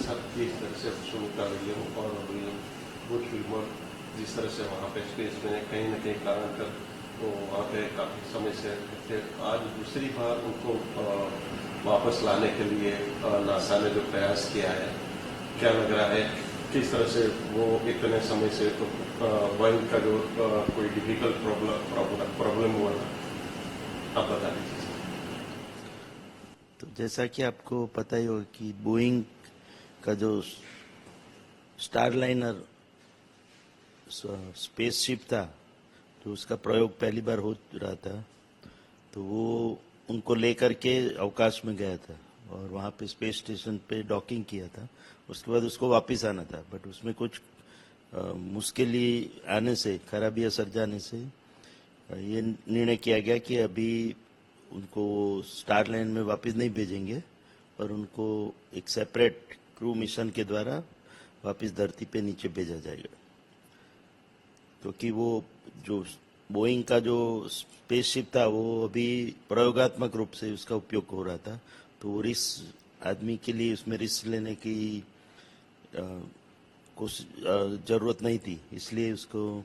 साथ जिस तरह से सुनीता विलियम और बुश विल्मर जिस तरह से वहाँ पे स्पेस में कहीं न कहीं कारण कर वो वहाँ पे काफ़ी समय से थे, आज दूसरी बार उनको वापस लाने के लिए नासा ने जो प्रयास किया है, क्या लग रहा है किस तरह से वो इतने समय से तो बोइंग का जो कोई डिफिकल्ट प्रॉब्लम हुआ था, आप बता दीजिए। तो जैसा कि आपको पता ही होगा कि बोइंग का जो स्टारलाइनर स्पेसशिप था, तो उसका प्रयोग पहली बार हो रहा था, तो वो उनको लेकर के अवकाश में गया था और वहाँ पे स्पेस स्टेशन पे डॉकिंग किया था। उसके बाद उसको वापस आना था, बट उसमें कुछ मुश्किल आने से, खराबी सर जाने से ये निर्णय किया गया कि अभी उनको स्टारलाइन में वापस नहीं भेजेंगे, पर उनको एक सेपरेट क्रू मिशन के द्वारा वापस धरती पे नीचे भेजा जाएगा, क्योंकि वो जो बोइंग का जो स्पेसशिप था वो अभी प्रयोगात्मक रूप से उसका उपयोग हो रहा था, तो वो रिस्क आदमी के लिए उसमें रिस्क लेने की कुछ जरूरत नहीं थी, इसलिए उसको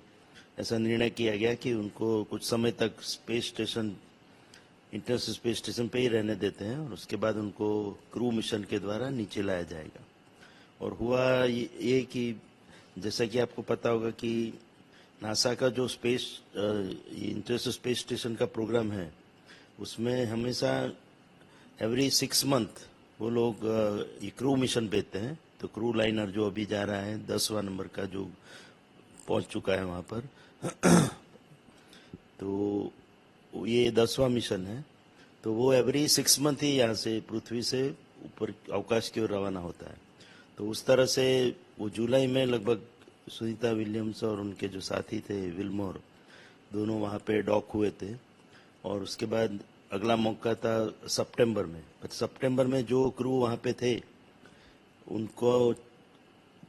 ऐसा निर्णय किया गया कि उनको कुछ समय तक space station, international space station पे ही रहने देते हैं और उसके बाद उनको क्रू मिशन के द्वारा नीचे लाया जाएगा। और हुआ ये कि जैसा कि आपको पता होगा कि नासा का जो स्पेस इंटरनेशनल स्पेस स्टेशन का प्रोग्राम है, उसमें हमेशा एवरी 6 मंथ वो लोग ये क्रू मिशन भेजते हैं। तो क्रू लाइनर जो अभी जा रहा है 10वां नंबर का, जो पहुंच चुका है वहां पर तो ये 10वां मिशन है, तो वो एवरी 6 मंथ ही यहाँ से पृथ्वी से ऊपर अवकाश की ओर रवाना होता है। तो उस तरह से वो जुलाई में लगभग सुनीता विलियम्स और उनके जो साथी थे विल्मोर, दोनों वहाँ पे डॉक हुए थे और उसके बाद अगला मौका था सितंबर में। पर सितंबर में जो क्रू वहाँ पे थे उनको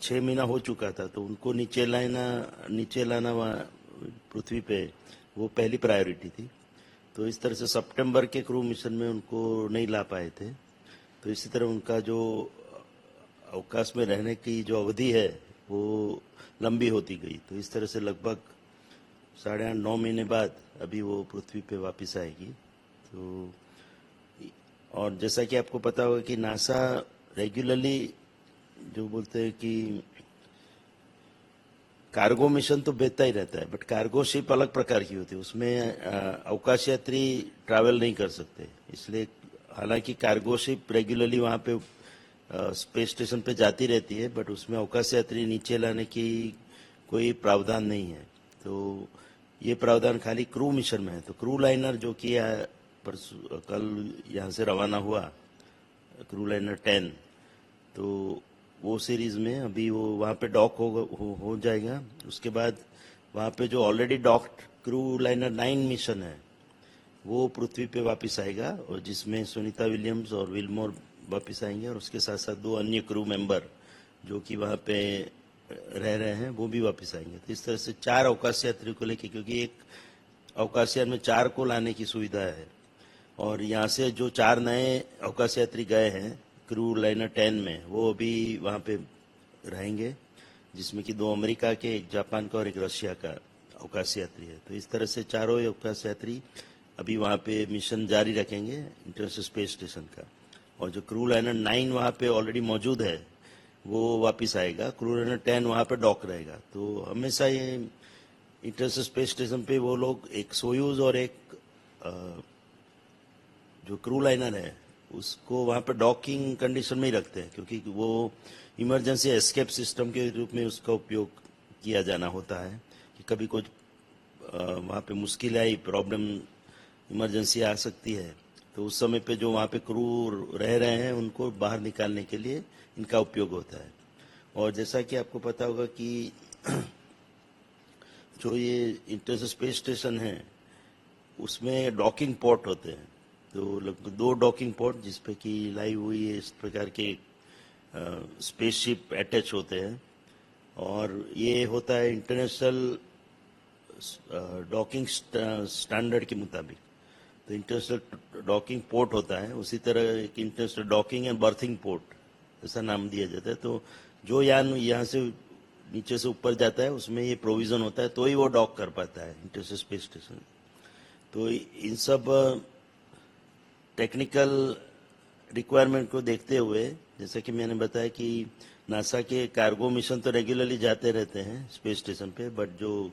6 महीना हो चुका था, तो उनको नीचे लाना वहाँ पृथ्वी पे वो पहली प्रायोरिटी थी। तो इस तरह से सितंबर के क्रू मिशन में उनको नहीं ला पाए थे। तो इसी तरह उनका जो अवकाश में रहने की जो अवधि है वो लंबी होती गई। तो इस तरह से लगभग 8.5-9 महीने बाद अभी वो पृथ्वी पे वापस आएगी। तो और जैसा कि आपको पता होगा कि नासा रेगुलरली जो बोलते हैं कि कार्गो मिशन तो भेजता ही रहता है, बट कार्गो शिप अलग प्रकार की होती है, उसमें अवकाश यात्री ट्रैवल नहीं कर सकते। इसलिए हालांकि कार्गो शिप रेगुलरली वहाँ पे स्पेस स्टेशन पे जाती रहती है, बट उसमें अवकाश यात्री नीचे लाने की कोई प्रावधान नहीं है। तो ये प्रावधान खाली क्रू मिशन में है। तो क्रू लाइनर जो कि कल यहाँ से रवाना हुआ, क्रू लाइनर 10, तो वो सीरीज में अभी वो वहाँ पे डॉक हो जाएगा। उसके बाद वहाँ पे जो already docked crew liner 9 mission है वो पृथ्वी पे वापस आएगा, और जिसमें सुनीता विलियम्स और विल्मोर वापस आएंगे, और उसके साथ साथ 2 अन्य क्रू मेंबर जो कि वहाँ पे रह रहे हैं वो भी वापस आएंगे। तो इस तरह से 4 अवकाश यात्रियों को लेके, क्योंकि एक अवकाश यान में 4 को लाने की सुविधा है, और यहाँ से जो 4 नए अवकाश यात्री गए हैं क्रू लाइनर 10 में, वो अभी वहाँ पे रहेंगे, जिसमें कि 2 अमेरिका के, एक जापान का और एक रशिया का अवकाश यात्री है। तो इस तरह से 4 ही अवकाश यात्री अभी वहाँ पे मिशन जारी रखेंगे इंटरनेशनल स्पेस स्टेशन का। और जो क्रू लाइनर 9 वहाँ पे ऑलरेडी मौजूद है वो वापस आएगा, क्रू लाइनर 10 वहाँ पे डॉक रहेगा। तो हमेशा ये इंटरनेशनल स्पेस स्टेशन पे वो लोग एक सोयूज और एक जो क्रू लाइनर है उसको वहाँ पे डॉकिंग कंडीशन में ही रखते हैं, क्योंकि वो इमरजेंसी एस्केप सिस्टम के रूप में उसका उपयोग किया जाना होता है कि कभी कुछ वहाँ पे मुश्किल आई, प्रॉब्लम, इमरजेंसी आ सकती है, तो उस समय पे जो वहाँ पे क्रू रह रहे हैं उनको बाहर निकालने के लिए इनका उपयोग होता है। और जैसा कि आपको पता होगा कि जो ये इंटरनेशनल स्पेस स्टेशन है उसमें डॉकिंग पोर्ट होते हैं। तो लगभग 2 डॉकिंग पोर्ट जिसपे कि लाइव हुई इस प्रकार के स्पेसशिप अटैच होते हैं, और ये होता है इंटरनेशनल डॉकिंग स्टैंडर्ड के मुताबिक। तो इंटरनेशनल डॉकिंग पोर्ट होता है, उसी तरह एक international docking and berthing port ऐसा नाम दिया जाता है। तो जो यान यहाँ से नीचे से ऊपर जाता है उसमें ये प्रोविजन होता है, तो ही वो डॉक कर पाता है इंटरनेशनल स्पेस स्टेशन। तो इन सब टेक्निकल रिक्वायरमेंट को देखते हुए, जैसा कि मैंने बताया कि नासा के कार्गो मिशन तो रेगुलरली जाते रहते हैं स्पेस स्टेशन पे, बट जो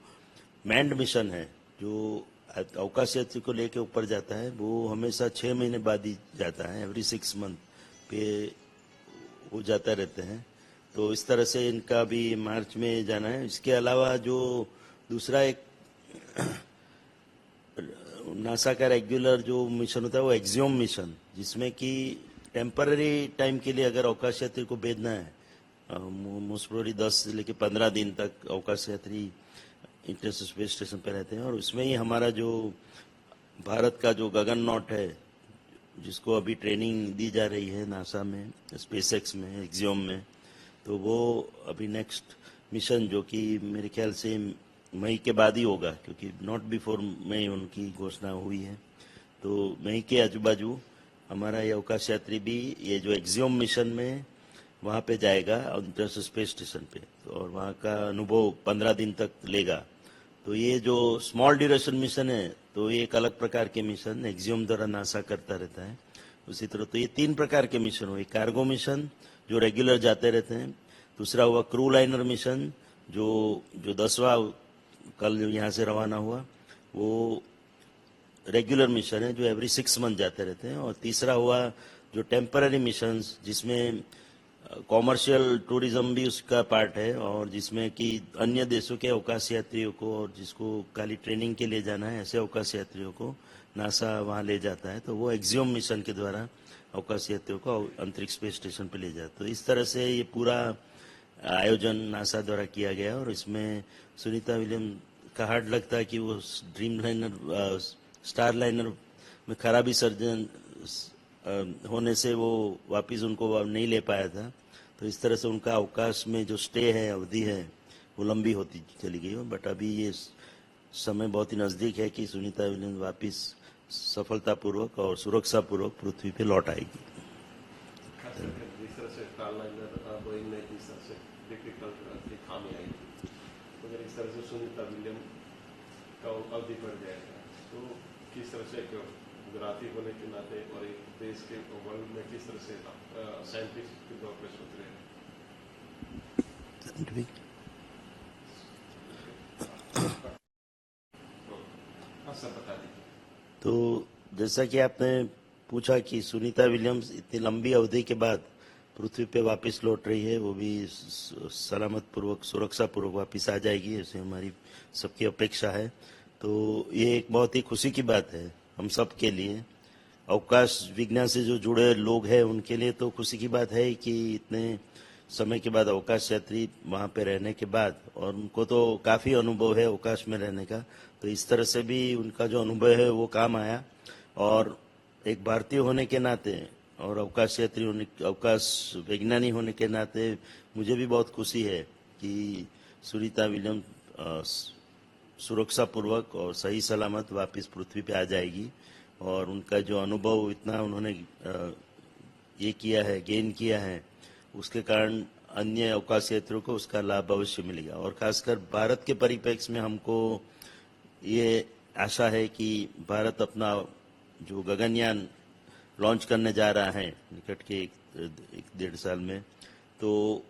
मैन्ड मिशन है, जो अवकाश यात्री को लेके ऊपर जाता है, वो हमेशा 6 महीने बाद ही जाता है, एवरी 6 मंथ पे वो जाता रहते हैं। तो इस तरह से इनका भी मार्च में जाना है। इसके अलावा जो दूसरा एक नासा का रेगुलर जो मिशन होता है वो एक्सियोम मिशन, जिसमें कि टेम्पररी टाइम के लिए अगर अवकाश यात्री को भेजना है, मोस्ट प्रोबेबली 10 से लेकर 15 दिन तक अवकाश यात्री इंटरनेशनल स्पेस स्टेशन पे रहते हैं। और उसमें ही हमारा जो भारत का जो गगननॉट है, जिसको अभी ट्रेनिंग दी जा रही है नासा में, स्पेसएक्स में, एक्सियोम में, तो वो अभी नेक्स्ट मिशन जो कि मेरे ख्याल से मई के बाद ही होगा, क्योंकि नॉट बिफोर मई उनकी घोषणा हुई है। तो मई के आजू बाजू हमारा ये अवकाश यात्री भी ये जो एक्सियोम मिशन में वहाँ पे जाएगा इंटरनेशनल स्पेस स्टेशन पे, और वहाँ का अनुभव 15 दिन तक लेगा। तो ये जो स्मॉल ड्यूरेशन मिशन है, तो ये एक अलग प्रकार के मिशन एक्सियोम द्वारा नासा करता रहता है। उसी तरह तो ये 3 प्रकार के मिशन हुए, कार्गो मिशन जो रेगुलर जाते रहते हैं, दूसरा हुआ क्रू लाइनर मिशन जो 10वां कल यहाँ से रवाना हुआ, वो रेगुलर मिशन है जो एवरी 6 मंथ जाते रहते हैं, और तीसरा हुआ जो टेम्पररी मिशंस, जिसमें कॉमर्शियल टूरिज्म भी उसका पार्ट है, और जिसमें कि अन्य देशों के अवकाश यात्रियों को, और जिसको खाली ट्रेनिंग के लिए जाना है, ऐसे अवकाश यात्रियों को नासा वहाँ ले जाता है। तो वो एक्सियोम मिशन के द्वारा अवकाश यात्रियों को अंतरिक्ष स्पेस स्टेशन पे ले जाता है। तो इस तरह से ये पूरा आयोजन नासा द्वारा किया गया, और इसमें सुनीता विलियम का हार्ड लगता है कि वो ड्रीम लाइनर स्टार लाइनर में खराबी सर्जन होने से वो वापिस उनको नहीं ले पाया था। तो इस तरह से उनका अवकाश में जो स्टे है, अवधि है, वो लंबी होती चली गई हो। बट अभी ये समय बहुत ही नज़दीक है कि सुनीता विलियम्स वापिस सफलतापूर्वक और सुरक्षापूर्वक पृथ्वी पे लौट आएगी। खास करके जिस तरह से स्टारलाइनर बोइंग में जिस तरह से टेक्निकल खामी आई थी, अगर इस तरह से सुनीता विलियम का अवधि बढ़ जाएगा, तो किस तरह से गुजराती होने के नाते और एक देश के वर्ल्ड में किस तरह से साइंटिस्ट के तौर पर सोच रहे हैं? हाँ सर, बता दीजिए। तो जैसा कि आपने पूछा कि सुनीता विलियम्स इतनी लंबी अवधि के बाद पृथ्वी पे वापस लौट रही है, वो भी सलामत पूर्वक, सुरक्षा पूर्वक वापस आ जाएगी, ऐसे हमारी सबकी अपेक्षा है। तो ये एक बहुत ही खुशी की बात है हम सब के लिए। अवकाश विज्ञान से जो जुड़े लोग हैं उनके लिए तो खुशी की बात है कि इतने समय के बाद अवकाश यात्री वहाँ पे रहने के बाद, और उनको तो काफ़ी अनुभव है अवकाश में रहने का, तो इस तरह से भी उनका जो अनुभव है वो काम आया। और एक भारतीय होने के नाते और अवकाश यात्री होने, अवकाश विज्ञानी होने के नाते मुझे भी बहुत खुशी है कि सुनीता विलियम्स सुरक्षापूर्वक और सही सलामत वापस पृथ्वी पे आ जाएगी, और उनका जो अनुभव इतना उन्होंने ये किया है, गेन किया है, उसके कारण अन्य अवकाश यात्रियों को उसका लाभ अवश्य मिलेगा। और खासकर भारत के परिप्रेक्ष्य में हमको ये आशा है कि भारत अपना जो गगनयान लॉन्च करने जा रहा है निकट के 1-1.5 साल में, तो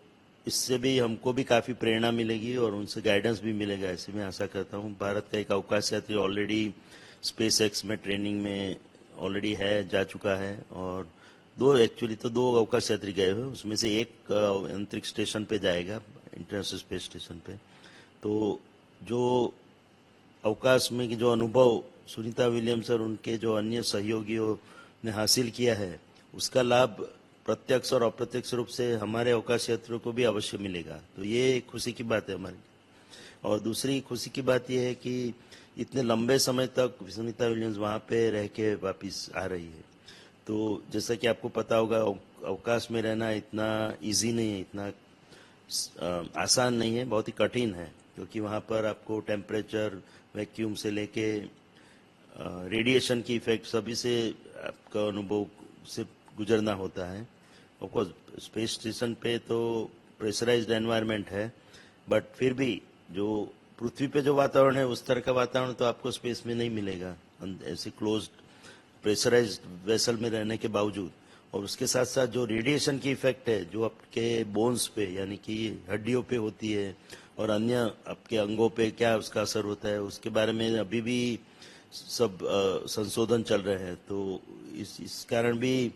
इससे भी हमको भी काफ़ी प्रेरणा मिलेगी और उनसे गाइडेंस भी मिलेगा, ऐसे मैं आशा करता हूँ। भारत का एक अवकाश यात्री ऑलरेडी स्पेसएक्स में ट्रेनिंग में ऑलरेडी है, जा चुका है, और दो अवकाश यात्री गए हुए, उसमें से एक अंतरिक्ष स्टेशन पे जाएगा, इंटरनेशनल स्पेस स्टेशन पे। तो जो अवकाश में की जो अनुभव सुनीता विलियम्स और उनके जो अन्य सहयोगियों ने हासिल किया है, उसका लाभ प्रत्यक्ष और अप्रत्यक्ष रूप से हमारे अवकाश यात्रियों को भी अवश्य मिलेगा। तो ये खुशी की बात है हमारी। और दूसरी खुशी की बात यह है कि इतने लंबे समय तक सुनीता विलियम्स वहाँ पे रह के वापिस आ रही है। तो जैसा कि आपको पता होगा, अवकाश में रहना इतना इजी नहीं है, इतना आसान नहीं है, बहुत ही कठिन है, क्योंकि वहाँ पर आपको टेम्परेचर, वैक्यूम से लेके रेडिएशन की इफेक्ट सभी से आपका अनुभव से गुजरना होता है। ऑफकोर्स स्पेस स्टेशन पे तो प्रेशराइज्ड एनवायरनमेंट है, बट फिर भी जो पृथ्वी पे जो वातावरण है उस तरह का वातावरण तो आपको स्पेस में नहीं मिलेगा, ऐसे क्लोज्ड प्रेशराइज्ड वेसल में रहने के बावजूद। और उसके साथ साथ जो रेडिएशन की इफेक्ट है जो आपके बोन्स पे यानी कि हड्डियों पे होती है और अन्य आपके अंगों पे क्या उसका असर होता है, उसके बारे में अभी भी सब संशोधन चल रहे हैं। तो इस कारण भी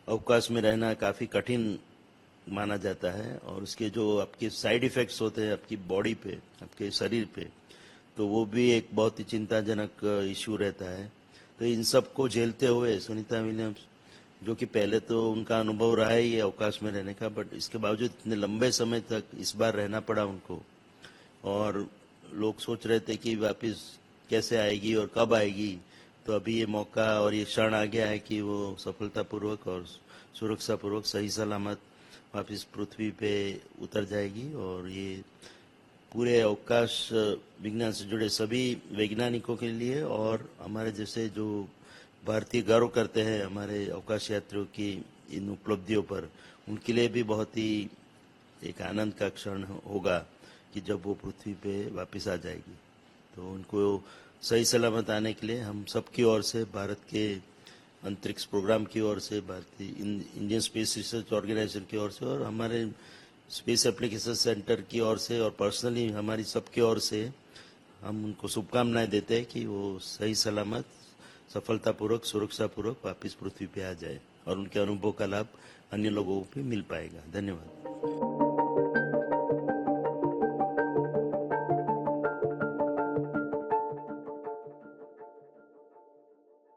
अवकाश में रहना काफ़ी कठिन माना जाता है। और उसके जो आपके साइड इफ़ेक्ट्स होते हैं आपकी बॉडी पे, आपके शरीर पे, तो वो भी एक बहुत ही चिंताजनक इशू रहता है। तो इन सब को झेलते हुए सुनीता विलियम्स, जो कि पहले तो उनका अनुभव रहा है ये अवकाश में रहने का, बट इसके बावजूद इतने लंबे समय तक इस बार रहना पड़ा उनको। और लोग सोच रहे थे कि वापस कैसे आएगी और कब आएगी, तो अभी ये मौका और ये क्षण आ गया है कि वो सफलतापूर्वक और सुरक्षापूर्वक सही सलामत वापस पृथ्वी पे उतर जाएगी। और ये पूरे अवकाश विज्ञान से जुड़े सभी वैज्ञानिकों के लिए और हमारे जैसे जो भारतीय गर्व करते हैं हमारे अवकाश यात्रियों की इन उपलब्धियों पर, उनके लिए भी बहुत ही एक आनंद का क्षण होगा कि जब वो पृथ्वी पे वापस आ जाएगी। तो उनको सही सलामत आने के लिए हम सबकी ओर से, भारत के अंतरिक्ष प्रोग्राम की ओर से, भारतीय इंडियन स्पेस रिसर्च ऑर्गेनाइजेशन की ओर से और हमारे स्पेस एप्लीकेशन सेंटर की ओर से और पर्सनली हमारी सबकी ओर से हम उनको शुभकामनाएं देते हैं कि वो सही सलामत, सफलतापूर्वक, सुरक्षापूर्वक वापस पृथ्वी पे आ जाए और उनके अनुभव का लाभ अन्य लोगों को भी मिल पाएगा। धन्यवाद।